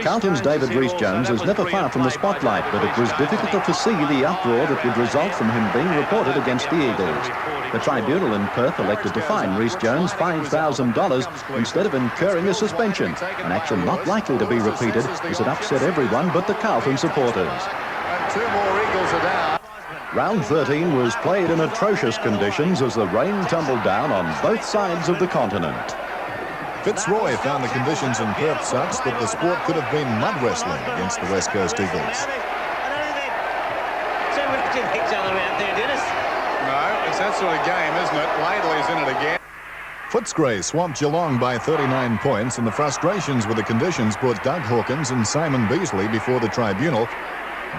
Carlton's David Rhys-Jones is never far from the spotlight, but it was difficult to foresee the uproar that would result from him being reported against the Eagles. The tribunal in Perth elected to fine Rhys-Jones $5,000 instead of incurring a suspension, an action not likely to be repeated as it upset everyone but the Carlton supporters. And 2 more Eagles are down. Round 13 was played in atrocious conditions as the rain tumbled down on both sides of the continent. Fitzroy found the conditions in Perth such that the sport could have been mud wrestling against the West Coast Eagles. No, it's that sort of game, isn't it? Laidley's in it again. Footscray swamped Geelong by 39 points, and the frustrations with the conditions brought Doug Hawkins and Simon Beasley before the tribunal.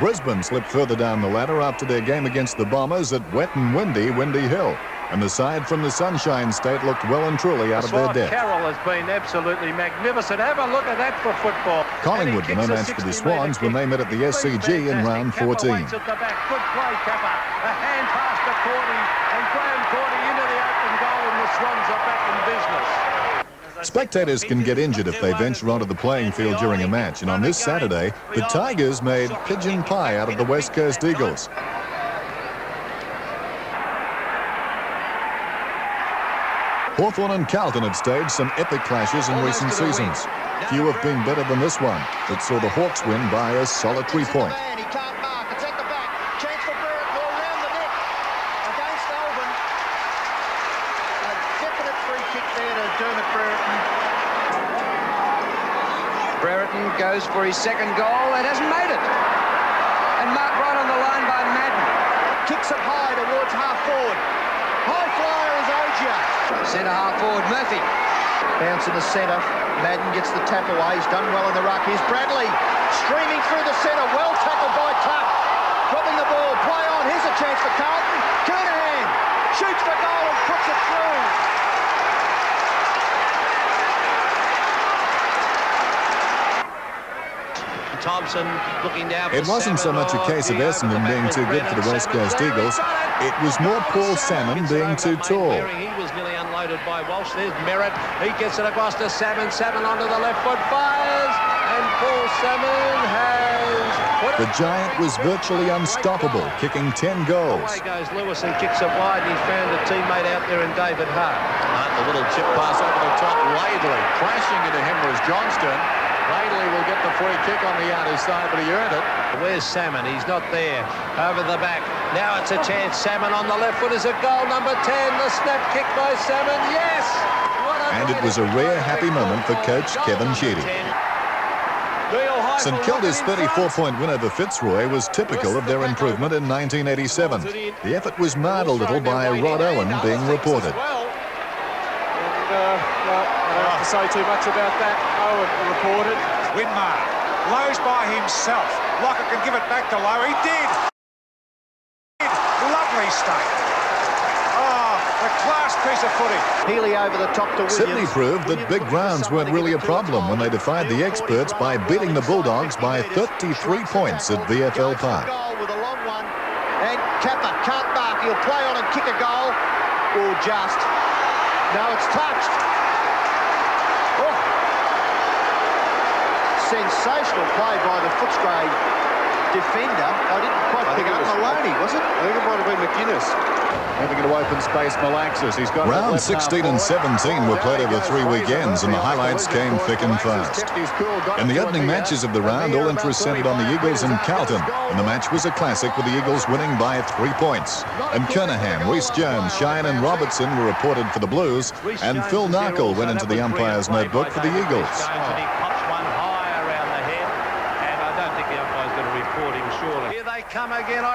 Brisbane slipped further down the ladder after their game against the Bombers at wet and windy Hill. And the side from the Sunshine State looked well and truly out of their depth. Carroll has been absolutely magnificent. Have a look at that for football. Collingwood were no match for the Swans when they met at the SCG in round 14. At the back. Good play, Kappa. A hand pass to Cordy, and Graham Cordy into the open goal, and the Swans are back in business. Spectators can get injured if they venture onto the playing field during a match, and on this Saturday, the Tigers made pigeon pie out of the West Coast Eagles. Hawthorn and Carlton have staged some epic clashes in recent seasons. Few have been better than this one, that saw the Hawks win by a solitary point. He can't mark. It's at the back. Chance for Brereton around the net against Oldham. A definite free kick there to Dermot Brereton. Brereton goes for his second goal and hasn't made it. And marked right on the line by Madden. Kicks it high towards half forward. High flyer is Ogier. Centre half forward, Murphy. Bounce in the centre. Madden gets the tap away. He's done well in the ruck. Here's Bradley. Streaming through the centre. Well tackled by Tuck. Dropping the ball. Play on. Here's a chance for Carlton. Kernahan shoots for goal and puts it through. Thompson looking down. It wasn't so much a case of Essendon being too good for the West Coast Eagles. It was more Paul Salmon being too tall. He was nearly unloaded by Walsh. There's Merritt. He gets it across to Salmon. Salmon onto the left foot. Fires. And Paul Salmon has... The Giant was virtually unstoppable, kicking 10 goals. Away goes Lewis and kicks it wide, and he's found a teammate out there in David Hart. The little chip pass over the top. Laidley crashing into him was Johnston. Laidley will get the free kick on the outer side, but he earned it. Where's Salmon? He's not there. Over the back. Now it's a chance. Salmon on the left foot is a goal. Number 10. The snap kick by Salmon. Yes! And it was a rare happy moment for coach Kevin Sheedy. St Kilda's 34-point win over Fitzroy was typical of their improvement in 1987. The effort was marred a little by Rod Owen being reported. Well, I don't have to say too much about that. Owen reported. Winmar, Lowe's by himself. Lockett can give it back to Lowe. He did. Lovely stuff. Oh, a class piece of footy. Healy over the top to Williams. Sydney proved that big grounds weren't really a problem when they defied the experts by beating the Bulldogs by 33 points at VFL Park. Goal with a long one. And Kappa can't mark. He'll play on and kick a goal. Or just. No, it's touched. Oh. Sensational play by the Footscray defender. I didn't quite pick up Maloney, was it? I think it might have been McGuinness. Having it open space, Malaxis. He's got Round 16 and 17 were played over 3 weekends, and the highlights came thick and fast. In the opening matches of the round, all interest centred on the Eagles and Carlton, and the match was a classic with the Eagles winning by 3 points. And Kernahan, Rhys-Jones, Shine and Robertson were reported for the Blues, and Phil Narkle went into the umpire's notebook for the Eagles.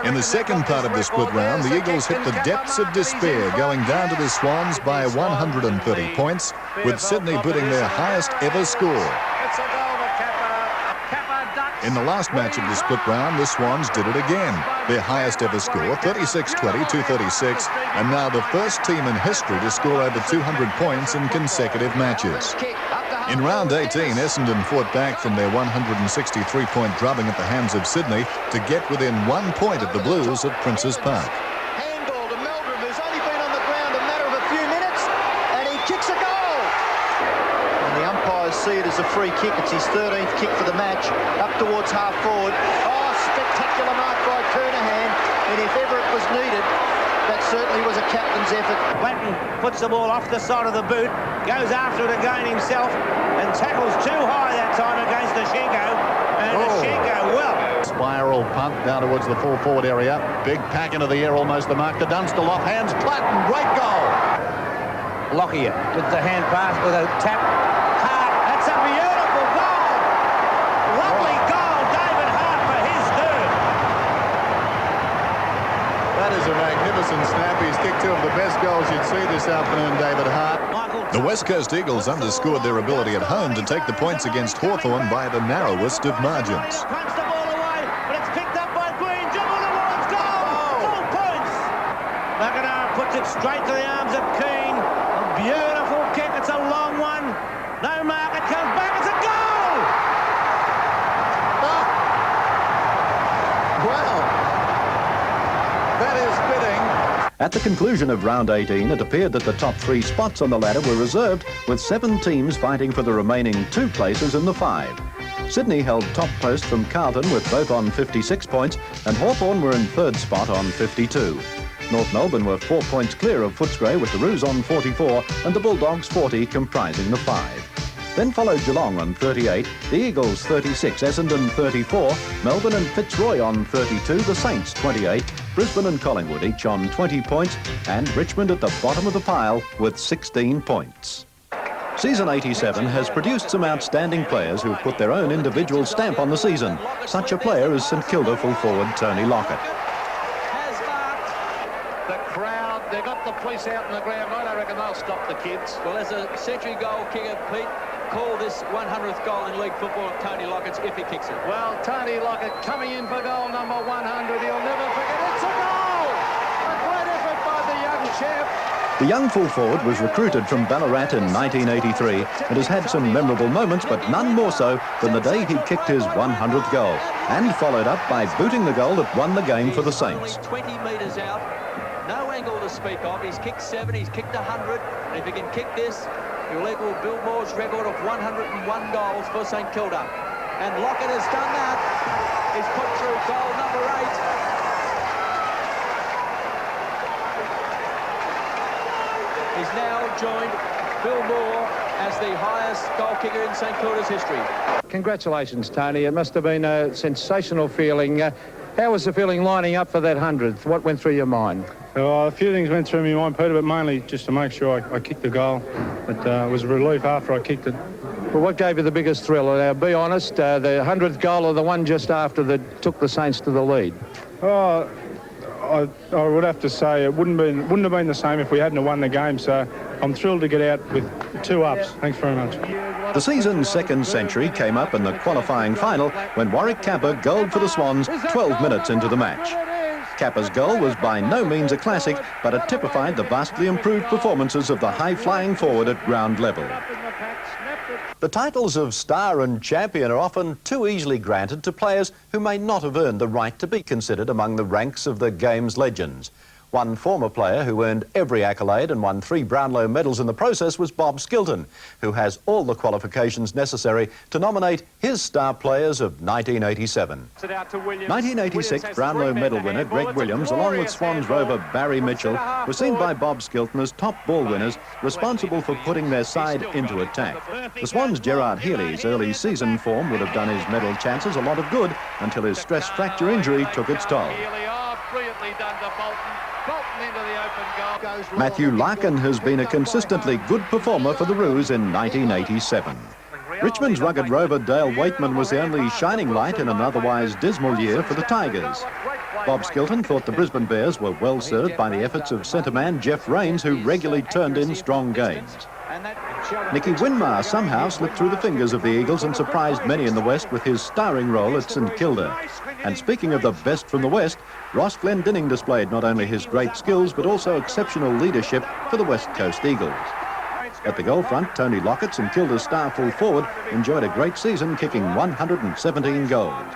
In the second part of the split round, the Eagles hit the depths of despair, going down to the Swans by 130 points, with Sydney putting their highest ever score. In the last match of the split round, the Swans did it again. Their highest ever score, 36-20, 236, and now the first team in history to score over 200 points in consecutive matches. In round 18, Essendon fought back from their 163-point drubbing at the hands of Sydney to get within 1 point of the Blues at Princes Park. Handball to Meldrum, who's only been on the ground a matter of a few minutes, and he kicks a goal. And the umpires see it as a free kick. It's his 13th kick for the match. Up towards half forward. Oh, spectacular mark by Kernahan. And if ever it was needed, that certainly was a captain's effort. Blanton puts the ball off the side of the boot, goes after it again himself, and tackles too high that time against Ashenko. And Ashenko, well. Spiral punt down towards the full forward area. Big pack into the air, almost the mark to Dunstall. Off hands, Platten, great goal. Lockyer with the hand pass with a tap. Hart, that's a beautiful goal. Lovely goal, David Hart for his third. That is a magnificent snap. He's kicked two of the best goals you'd see this afternoon, David Hart. The West Coast Eagles underscored their ability at home to take the points against Hawthorn by the narrowest of margins. Punch the ball away, but it's picked up by Green. Jumble towards goal. Full points. McIntyre puts it straight to the arms of Keane. A beautiful kick. It's a long one. No mark. It comes back. It's a goal. Wow. That is fitting. At the conclusion of round 18, it appeared that the top 3 spots on the ladder were reserved, with 7 teams fighting for the remaining 2 places in the 5. Sydney held top post from Carlton with both on 56 points, and Hawthorn were in 3rd spot on 52. North Melbourne were 4 points clear of Footscray with the Roos on 44 and the Bulldogs 40, comprising the 5. Then followed Geelong on 38, the Eagles 36, Essendon 34, Melbourne and Fitzroy on 32, the Saints 28, Brisbane and Collingwood each on 20 points, and Richmond at the bottom of the pile with 16 points. Season 87 has produced some outstanding players who've put their own individual stamp on the season. Such a player is St Kilda full forward Tony Lockett. The crowd, they've got the police out in the ground. I don't reckon they'll stop the kids. Well, as a century goal kicker, Pete, call this 100th goal in league football of Tony Lockett's if he kicks it. Well, Tony Lockett coming in for goal number 100. He'll never forget. It's a goal! A great effort by the young champ. The young full forward was recruited from Ballarat in 1983 and has had some memorable moments, but none more so than the day he kicked his 100th goal, and followed up by booting the goal that won the game for the Saints. 20 metres out, no angle to speak of. He's kicked 7, he's kicked 100, and if he can kick this, he'll equal Bill Moore's record of 101 goals for St Kilda. And Lockett has done that. He's put through goal number 8. He's now joined Bill Moore as the highest goal kicker in St Kilda's history. Congratulations, Tony. It must have been a sensational feeling. How was the feeling lining up for that 100th? What went through your mind? A few things went through my mind, Peter, but mainly just to make sure I kicked the goal. But it was a relief after I kicked it. Well, what gave you the biggest thrill? Now, be honest, the 100th goal or the one just after that took the Saints to the lead? Oh, I would have to say it wouldn't have been the same if we hadn't won the game. So I'm thrilled to get out with 2 ups. Thanks very much. The season's 2nd century came up in the qualifying final when Warwick Kappa goaled for the Swans 12 minutes into the match. Kappa's goal was by no means a classic, but it typified the vastly improved performances of the high-flying forward at ground level. The titles of star and champion are often too easily granted to players who may not have earned the right to be considered among the ranks of the game's legends. One former player who earned every accolade and won 3 Brownlow medals in the process was Bob Skilton, who has all the qualifications necessary to nominate his star players of 1987. 1986 Brownlow medal winner Greg Williams, along with Swans rover Barry Mitchell, was seen by Bob Skilton as top ball winners responsible for putting their side into attack. The Swans' Gerard Healy's early season form would have done his medal chances a lot of good until his stress fracture injury took its toll. Brilliantly done to Bolton. Bolton into the open goal. Matthew Larkin has been a consistently good performer for the Roos in 1987. Richmond's rugged rover Dale Waitman was the only shining light in an otherwise dismal year for the Tigers. Bob Skilton thought the Brisbane Bears were well served by the efforts of centre man Jeff Rains, who regularly turned in strong games. Nicky Winmar somehow slipped through the fingers of the Eagles and surprised many in the West with his starring role at St Kilda. And speaking of the best from the West, Ross Glendinning displayed not only his great skills but also exceptional leadership for the West Coast Eagles. At the goal front, Tony Lockett, St Kilda's star full forward, enjoyed a great season, kicking 117 goals.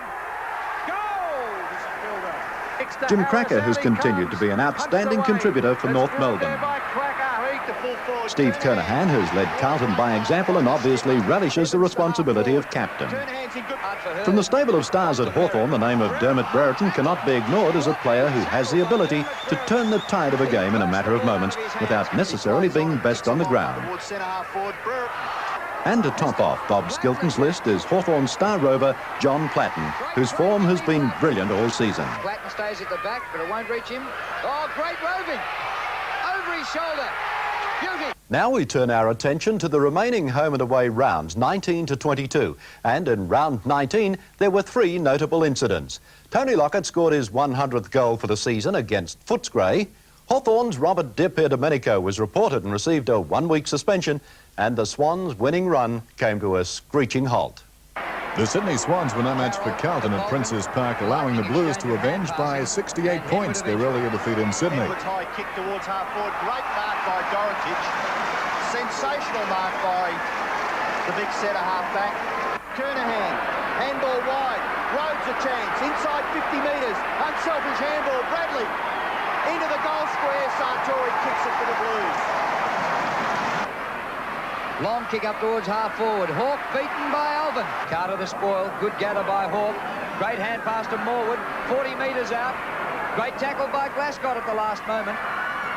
Jim Cracker has continued to be an outstanding contributor for North Melbourne. Steve Kernahan, who's led Carlton by example and obviously relishes the responsibility of captain. From the stable of stars at Hawthorn, the name of Dermot Brereton cannot be ignored as a player who has the ability to turn the tide of a game in a matter of moments without necessarily being best on the ground. And to top off Bob Skilton's list is Hawthorn's star rover, John Platten, whose form has been brilliant all season. Platten stays at the back, but it won't reach him. Oh, great roving! Over his shoulder. Beauty! Now we turn our attention to the remaining home and away rounds, 19 to 22. And in round 19, there were 3 notable incidents. Tony Lockett scored his 100th goal for the season against Footscray. Hawthorn's Robert Di Pierdomenico was reported and received a 1-week suspension, and the Swans' winning run came to a screeching halt. The Sydney Swans were no match for Carlton at Princes Park, allowing the Blues to avenge by 68 points their earlier defeat in Sydney. High kick towards half forward. Great mark by Dorotic. Sensational mark by the big centre half-back. Kernahan, handball wide. Rhodes a chance. Inside 50 metres. Unselfish handball. Bradley into the goal square. Sartori kicks it for the Blues. Long kick up towards half forward. Hawke beaten by Alvin. Carter the spoil. Good gather by Hawke. Great hand pass to Morwood. 40 metres out. Great tackle by Glasgow at the last moment.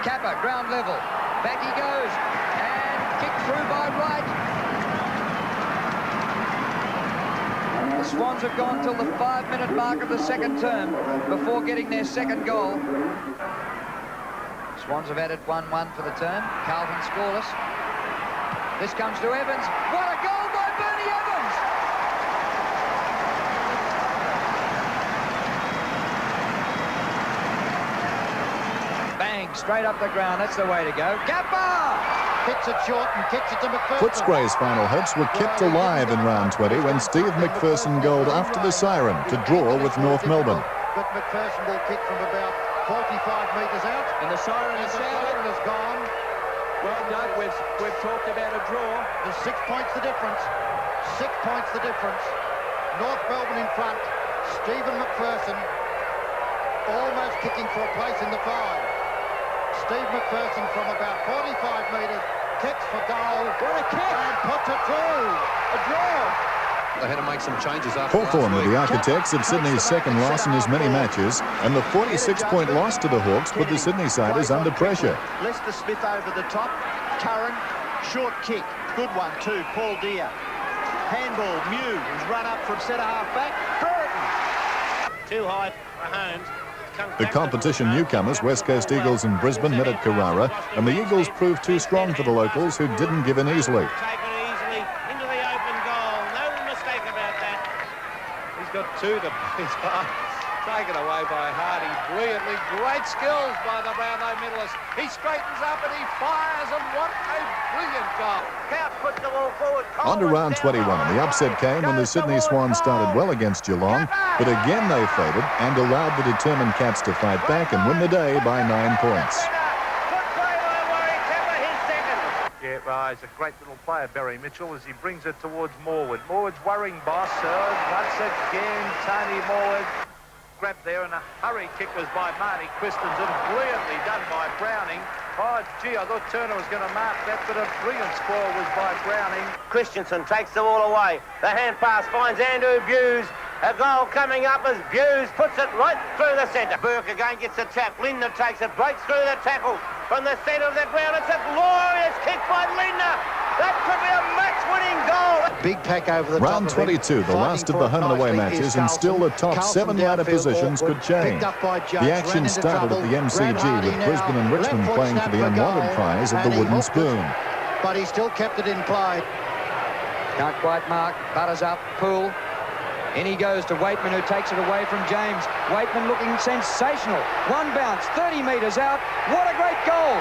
Kappa, ground level. Back he goes. And kicked through by Wright. The Swans have gone till the 5-minute mark of the second term before getting their second goal. Swans have added 1-1 for the term. Carlton scoreless. This comes to Evans. What a goal by Bernie Evans! Bang, straight up the ground. That's the way to go. Kappa! Hits it short and kicks it to McPherson. Footscray's final hopes were kept alive in round 20 when Steve McPherson goaled after the siren to draw with North Melbourne. But McPherson will kick from about 45 metres out. And the siren is gone. Well, Doug, we've talked about a draw. There's 6 points the difference. 6 points the difference. North Melbourne in front. Stephen McPherson almost kicking for a place in the 5. Steve McPherson from about 45 metres kicks for goal. What a kick! And puts it through. A draw. They had to make some changes after Hawthorn were the architects of Sydney's second loss in as many matches, and the 46-point loss to the Hawks put the Sydney-siders under pressure. Lester Smith over the top. Curran, short kick. Good one too. Paul Deere. Handball, Mew, who's run up from centre half back. Burton. Too high for Holmes. The competition newcomers, West Coast Eagles and Brisbane, met at Carrara, and the Eagles proved too strong for the locals, who didn't give in easily. Taken easily into the open goal. No mistake about that. He's got 2 to he's taken away by Hardy brilliantly. Great skills by the Brownlow medalist. He straightens up and he fires, and what a brilliant goal. Count puts the ball forward. On to round 21, and the upset came when the Sydney Swans started well against Geelong, but again they faded and allowed the determined Cats to fight back and win the day by 9 points. Yeah, he's a great little player, Barry Mitchell, as he brings it towards Morwood. Morwood's worrying boss. Once again, Tony Morwood grabbed there, and a hurry kick was by Marty Christensen. Brilliantly done by Browning. Oh, gee, I thought Turner was going to mark that, but a brilliant spoil was by Browning. Christensen takes the ball away. The hand pass finds Andrew Buse. A goal coming up as Buse puts it right through the centre. Burke again gets the tap. Lindner takes it, breaks through the tackle from the centre of the ground. It's a glorious kick by Lindner. That could be a match-winning goal. Big pack over the Round 22, the last of the home and away matches, and still the top 7 ladder positions could change. The action started at the MCG with Brisbane and Richmond playing for the unwanted prize of the wooden spoon. But he still kept it in play. Can't quite mark. Butters up. Poole. In he goes to Waitman, who takes it away from James. Waitman looking sensational. One bounce, 30 metres out. What a great goal.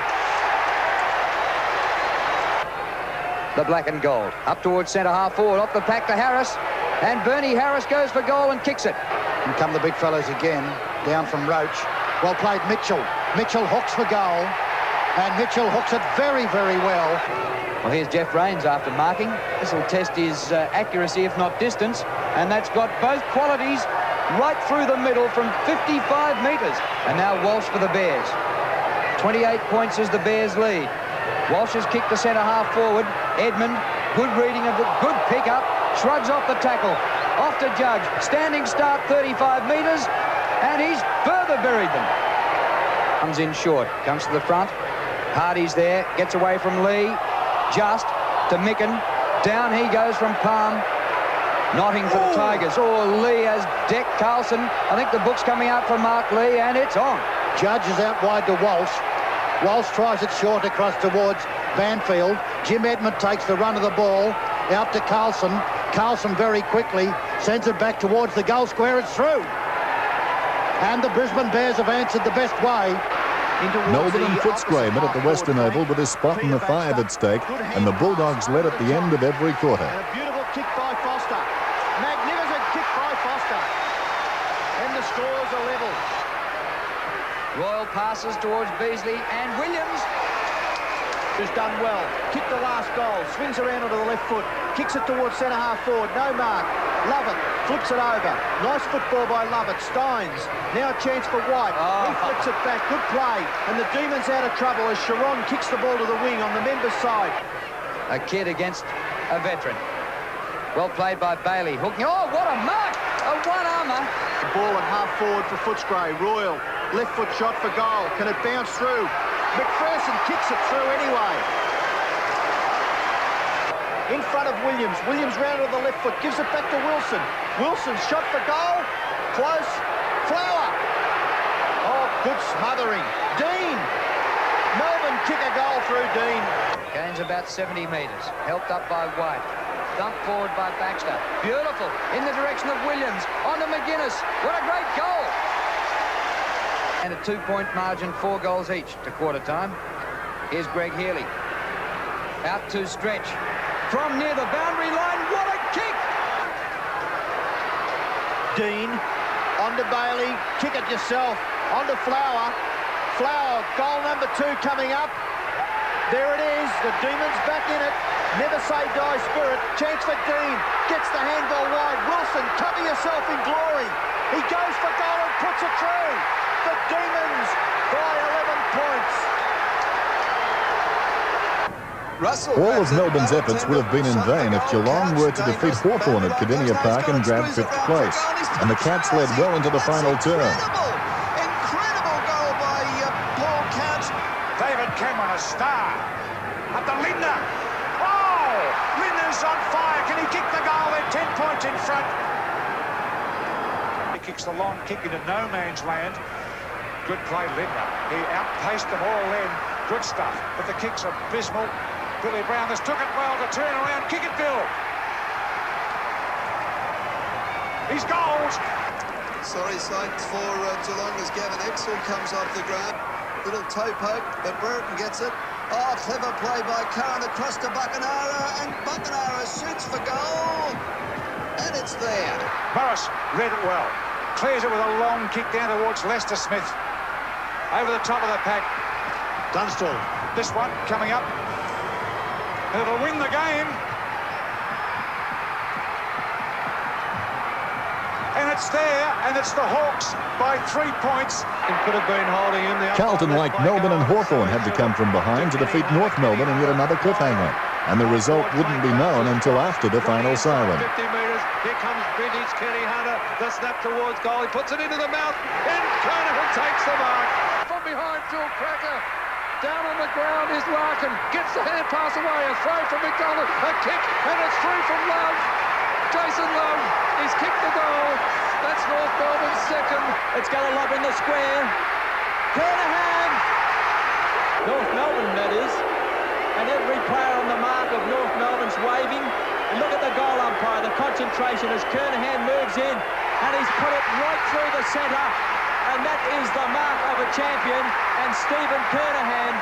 The black and gold. Up towards centre half forward. Off the pack to Harris. And Bernie Harris goes for goal and kicks it. And come the big fellows again. Down from Roach. Well played, Mitchell. Mitchell hooks for goal. And Mitchell hooks it very, very well. Well, here's Jeff Rains after marking. This will test his accuracy, if not distance. And that's got both qualities right through the middle from 55 metres. And now Walsh for the Bears. 28 points as the Bears lead. Walsh has kicked the centre half forward. Edmund, good reading of the good pick-up, shrugs off the tackle. Off to Judge. Standing start 35 metres, and he's further buried them. Comes in short, comes to the front. Hardy's there, gets away from Lee. Just to Micken. Down he goes from Palm. Knotting for the Tigers. Oh, Lee has decked Carlson. I think the book's coming out for Mark Lee, and it's on. Judge is out wide to Walsh. Walsh tries it short across towards Banfield. Jim Edmund takes the run of the ball out to Carlson. Carlson very quickly sends it back towards the goal square. It's through. And the Brisbane Bears have answered the best way. Melbourne and Footscray met at the Western Oval with a spot in the 5 at stake, and the Bulldogs led at the end of every quarter. And a beautiful kick by Foster. Magnificent kick by Foster. And the scores are level. Royal passes towards Beasley and Williams. Has done well. Kicked the last goal. Swings around onto the left foot. Kicks it towards centre half forward. No mark. Lovett flips it over. Nice football by Lovett. Steins. Now a chance for White. He flips it back. Good play. And the Demons out of trouble as Sharon kicks the ball to the wing on the members' side. A kid against a veteran. Well played by Bailey. Hooking. Oh, what a mark! A one-armer. The ball at half forward for Footscray. Royal. Left foot shot for goal. Can it bounce through? McPherson kicks it through anyway. In front of Williams. Williams round to the left foot. Gives it back to Wilson. Wilson shot for goal. Close. Flower. Oh, good smothering. Dean. Melbourne kick a goal through Dean. Gains about 70 metres. Helped up by White. Dumped forward by Baxter. Beautiful. In the direction of Williams. On to McGuinness. What a great goal. And a 2-point margin, 4 goals each to quarter time. Here's Greg Healy. Out to Stretch. From near the boundary line, what a kick! Dean, on to Bailey. Kick it yourself. On to Flower. Flower, goal number 2 coming up. There it is. The Demons back in it. Never say die spirit. Chance for Dean. Gets the handball wide. Wilson, cover yourself in glory. He goes for goal and puts it through. The Demons by 11 points. All of Melbourne's efforts would have been in vain if Geelong were to defeat Hawthorn at Cardinia Park and grab 5th place. And the Cats led well into the final term. Incredible goal by Paul Couch. David Cameron, a star. Up to Lindner. Oh, Lindner's on fire. Can he kick the goal? They're 10 points in front. He kicks the long kick into no man's land. Good play, Lindner. He outpaced them all then. Good stuff. But the kick's abysmal. Billy Brown has took it well to turn around. Kick it, Bill. He's goals. Sorry sight for Geelong as Gavin Exel comes off the ground. Little toe poke, but Brereton gets it. Oh, clever play by Curran across to Buckenara, and Buckenara shoots for goal. And it's there. Morris read it well. Clears it with a long kick down towards Lester Smith. Over the top of the pack. Dunstall. This one coming up. It'll win the game. And it's there, and it's the Hawks by 3 points. It could have been holding him. Carlton, like Melbourne and Hawthorn, had to come from behind to defeat North Melbourne in yet another cliffhanger. And the result wouldn't be known until after the final siren. 50 metres. Here comes vintage Kenny Hunter. The snap towards goal. He puts it into the mouth. And Carnahan takes the mark. From behind, Phil Cracker. Down on the ground is Larkin. Gets the hand pass away. A throw from McDonald. A kick. And it's through from Love. Jason Love. He's kicked the goal. That's North Melbourne's second. It's got a lob in the square. Kernahan. North Melbourne, that is. And every player on the mark of North Melbourne's waving. And look at the goal umpire, the concentration as Kernahan moves in. And he's put it right through the centre. And that is the mark of a champion. And Stephen Kernahan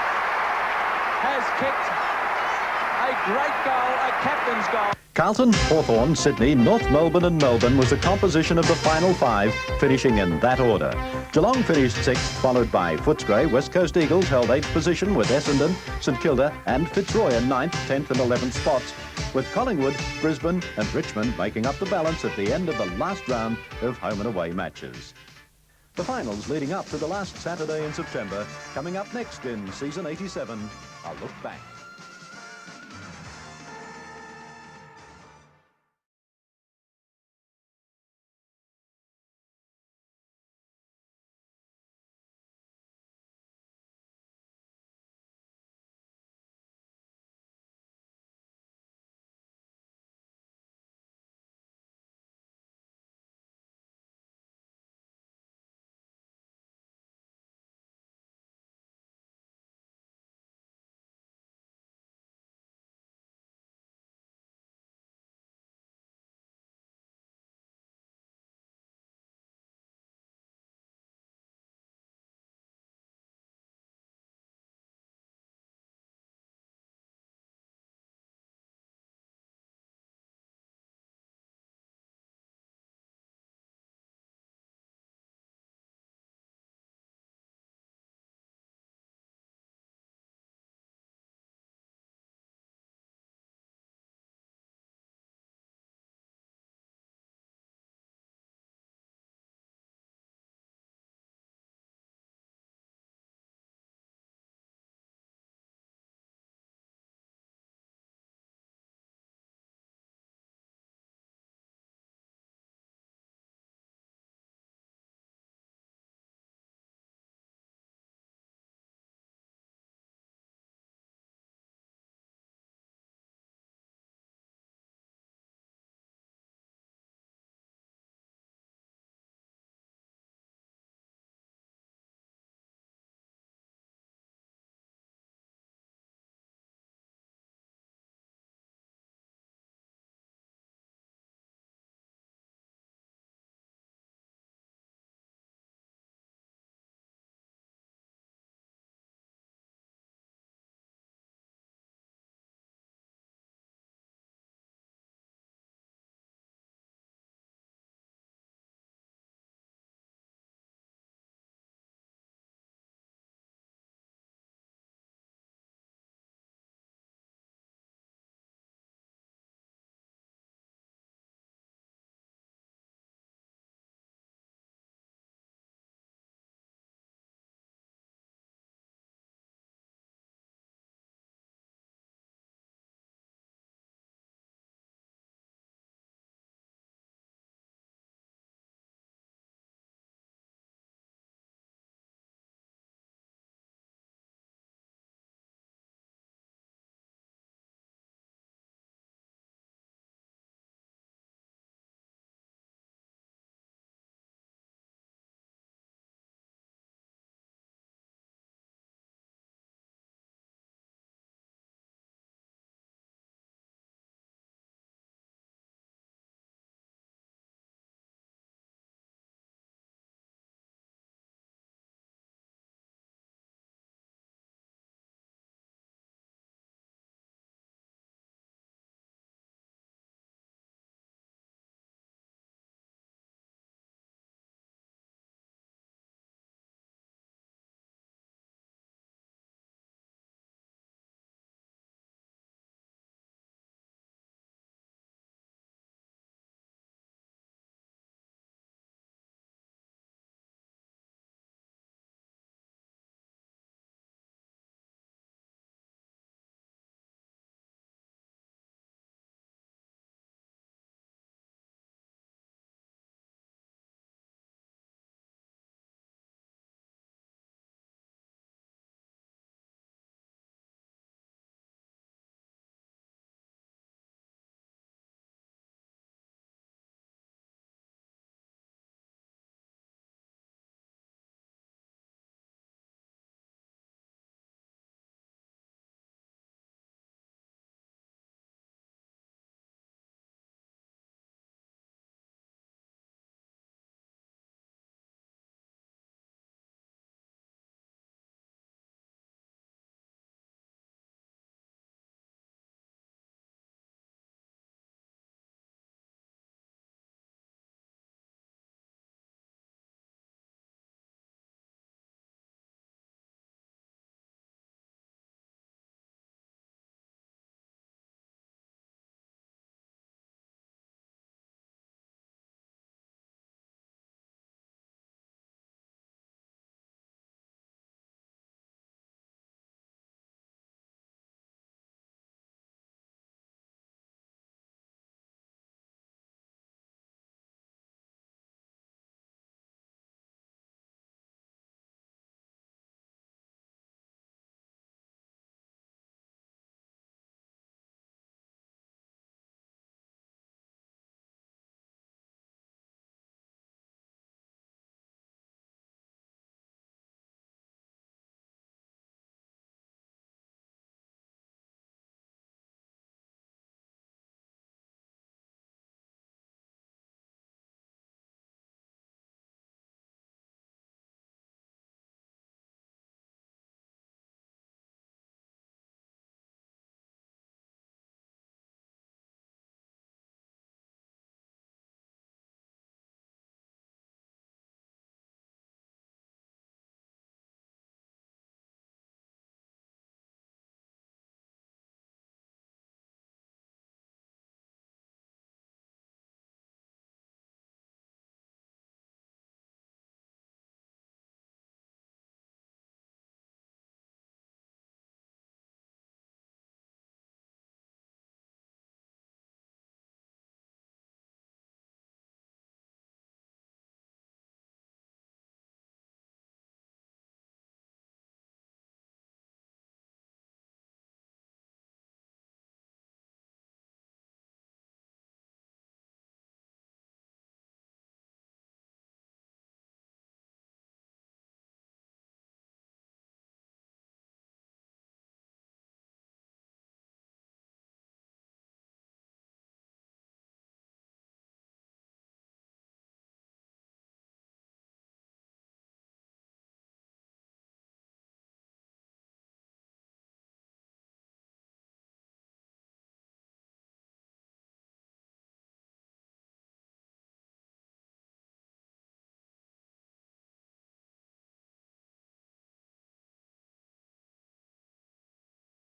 has kicked a great goal, a captain's goal. Carlton, Hawthorn, Sydney, North Melbourne and Melbourne was the composition of the final 5, finishing in that order. Geelong finished 6th, followed by Footscray. West Coast Eagles held 8th position with Essendon, St Kilda and Fitzroy in 9th, 10th and 11th spots, with Collingwood, Brisbane and Richmond making up the balance at the end of the last round of home and away matches. The finals leading up to the last Saturday in September, coming up next in season 87, A Look Back.